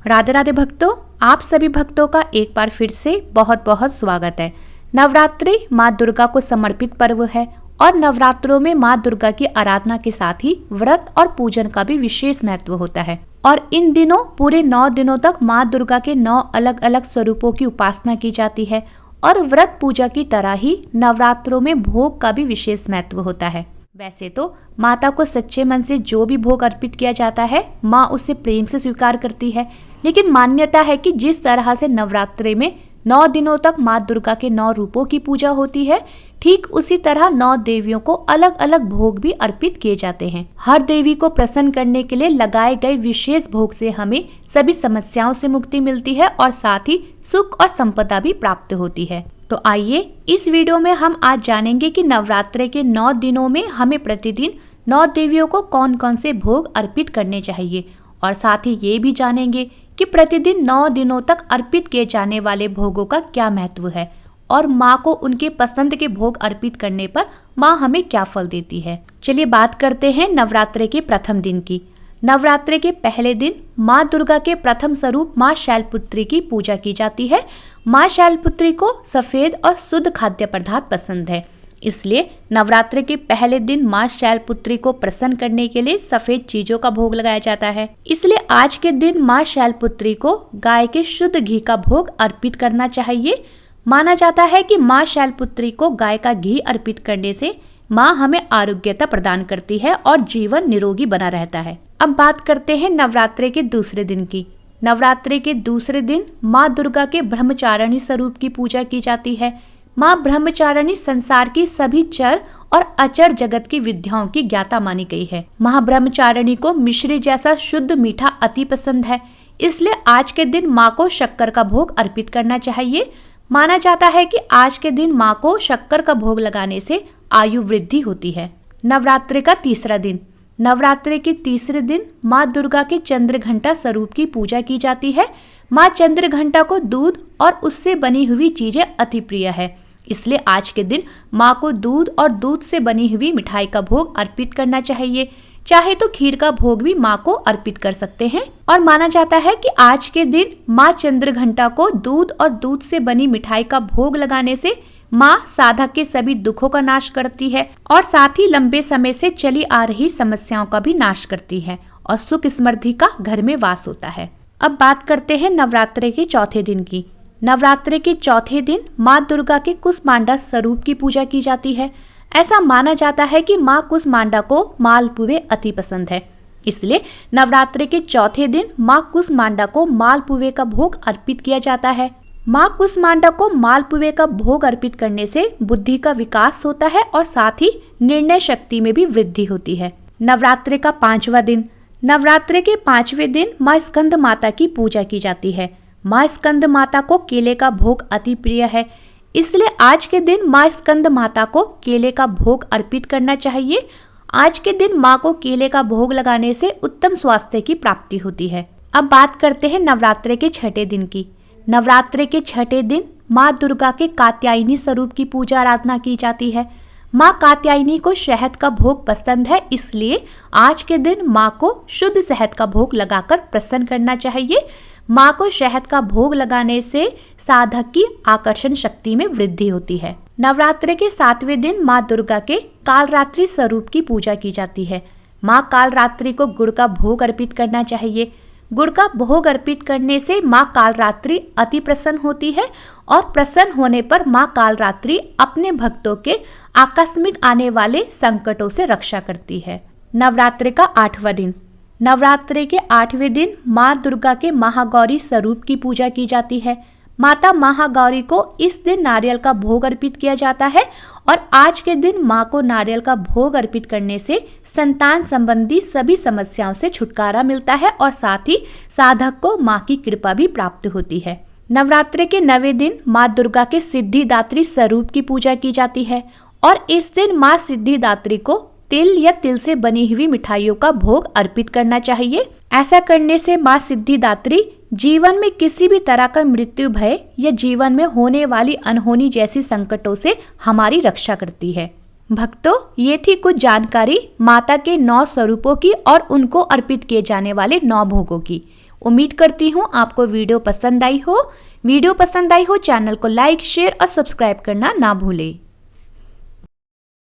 राधे राधे भक्तों, आप सभी भक्तों का एक बार फिर से बहुत बहुत स्वागत है। नवरात्रि माँ दुर्गा को समर्पित पर्व है और नवरात्रों में माँ दुर्गा की आराधना के साथ ही व्रत और पूजन का भी विशेष महत्व होता है। और इन दिनों पूरे 9 दिनों तक माँ दुर्गा के 9 अलग अलग स्वरूपों की उपासना की जाती है और व्रत पूजा की तरह ही नवरात्रों में भोग का भी विशेष महत्व होता है। वैसे तो माता को सच्चे मन से जो भी भोग अर्पित किया जाता है, माँ उसे प्रेम से स्वीकार करती है। लेकिन मान्यता है कि जिस तरह से नवरात्रि में 9 दिनों तक माँ दुर्गा के 9 रूपों की पूजा होती है, ठीक उसी तरह 9 देवियों को अलग अलग भोग भी अर्पित किए जाते हैं। हर देवी को प्रसन्न करने के लिए लगाए गए विशेष भोग से हमें सभी समस्याओं से मुक्ति मिलती है और साथ ही सुख और संपदा भी प्राप्त होती है। तो आइए इस वीडियो में हम आज जानेंगे कि नवरात्रि के 9 दिनों में हमें प्रतिदिन 9 देवियों को कौन कौन से भोग अर्पित करने चाहिए और साथ ही ये भी जानेंगे कि प्रतिदिन 9 दिनों तक अर्पित किए जाने वाले भोगों का क्या महत्व है और माँ को उनके पसंद के भोग अर्पित करने पर माँ हमें क्या फल देती है। चलिए बात करते हैं नवरात्रि के प्रथम दिन की। नवरात्रि के पहले दिन माँ दुर्गा के प्रथम स्वरूप माँ शैलपुत्री की पूजा की जाती है। माँ शैलपुत्री को सफेद और शुद्ध खाद्य पदार्थ पसंद है, इसलिए नवरात्रि के पहले दिन माँ शैलपुत्री को प्रसन्न करने के लिए सफेद चीजों का भोग लगाया जाता है। इसलिए आज के दिन माँ शैलपुत्री को गाय के शुद्ध घी का भोग अर्पित करना चाहिए। माना जाता है कि माँ शैलपुत्री को गाय का घी अर्पित करने से माँ हमें आरोग्यता प्रदान करती है और जीवन निरोगी बना रहता है। अब बात करते हैं नवरात्रि के दूसरे दिन की। नवरात्रि के दूसरे दिन माँ दुर्गा के ब्रह्मचारिणी स्वरूप की पूजा की जाती है। माँ ब्रह्मचारिणी संसार की सभी चर और अचर जगत की विद्याओं की ज्ञाता मानी गई है। माँ ब्रह्मचारिणी को मिश्री जैसा शुद्ध मीठा अति पसंद है, इसलिए आज के दिन माँ को शक्कर का भोग अर्पित करना चाहिए। माना जाता है कि आज के दिन माँ को शक्कर का भोग लगाने से आयु वृद्धि होती है। नवरात्रि का तीसरा दिन। नवरात्रि के तीसरे दिन माँ दुर्गा के चंद्रघंटा स्वरूप की पूजा की जाती है। माँ चंद्रघंटा को दूध और उससे बनी हुई चीजें अति प्रिय है, इसलिए आज के दिन माँ को दूध और दूध से बनी हुई मिठाई का भोग अर्पित करना चाहिए। चाहे तो खीर का भोग भी माँ को अर्पित कर सकते हैं। और माना जाता है कि आज के दिन माँ चंद्रघंटा को दूध और दूध से बनी मिठाई का भोग लगाने से माँ साधक के सभी दुखों का नाश करती है और साथ ही लंबे समय से चली आ रही समस्याओं का भी नाश करती है और सुख समृद्धि का घर में वास होता है। अब बात करते हैं नवरात्रि के चौथे दिन की। नवरात्रि के चौथे दिन माँ दुर्गा के कुसमांडा स्वरूप की पूजा की जाती है। ऐसा माना जाता है कि माँ कुसमांडा को मालपुए अति पसंद है, इसलिए नवरात्रि के चौथे दिन माँ कुसमांडा को मालपुए का भोग अर्पित किया जाता है। माँ कुसमांडा को मालपुए का भोग अर्पित करने से बुद्धि का विकास होता है और साथ ही निर्णय शक्ति में भी वृद्धि होती है। नवरात्रि का 5वां दिन। नवरात्रि के 5वें दिन माँ स्कंद माता की पूजा की जाती है। माँ स्कंद माता को केले का भोग अति प्रिय है, इसलिए आज के दिन माँ स्कंद माता को केले का भोग अर्पित करना चाहिए। आज के दिन माँ को केले का भोग लगाने से उत्तम स्वास्थ्य की प्राप्ति होती है। अब बात करते हैं नवरात्रि के छठे दिन की। नवरात्रि के छठे दिन माँ दुर्गा के कात्यायनी स्वरूप की पूजा आराधना की जाती है। माँ कात्यायनी को शहद का भोग पसंद है, इसलिए आज के दिन माँ को शुद्ध शहद का भोग लगाकर प्रसन्न करना चाहिए। माँ को शहद का भोग लगाने से साधक की आकर्षण शक्ति में वृद्धि होती है। नवरात्रि के 7वें दिन माँ दुर्गा के कालरात्रि स्वरूप की पूजा की जाती है। माँ कालरात्रि को गुड़ का भोग अर्पित करना चाहिए। गुड़ का भोग अर्पित करने से माँ कालरात्रि अति प्रसन्न होती है और प्रसन्न होने पर माँ कालरात्रि अपने भक्तों के आकस्मिक आने वाले संकटों से रक्षा करती है। नवरात्रि का 8वां दिन। नवरात्रि के 8वें दिन माँ दुर्गा के महागौरी स्वरूप की पूजा की जाती है। माता महागौरी को इस दिन नारियल का भोग अर्पित किया जाता है और आज के दिन माँ को नारियल का भोग अर्पित करने से संतान संबंधी सभी समस्याओं से छुटकारा मिलता है और साथ ही साधक को माँ की कृपा भी प्राप्त होती है। नवरात्रि के 9वें दिन माँ दुर्गा के सिद्धिदात्री स्वरूप की पूजा की जाती है और इस दिन माँ सिद्धिदात्री को तिल या तिल से बनी हुई मिठाइयों का भोग अर्पित करना चाहिए। ऐसा करने से माँ सिद्धिदात्री जीवन में किसी भी तरह का मृत्यु भय या जीवन में होने वाली अनहोनी जैसी संकटों से हमारी रक्षा करती है। भक्तों, ये थी कुछ जानकारी माता के 9 स्वरूपों की और उनको अर्पित किए जाने वाले 9 भोगों की। उम्मीद करती हूँ आपको वीडियो पसंद आई हो। वीडियो पसंद आई हो चैनल को लाइक, शेयर और सब्सक्राइब करना ना भूलें।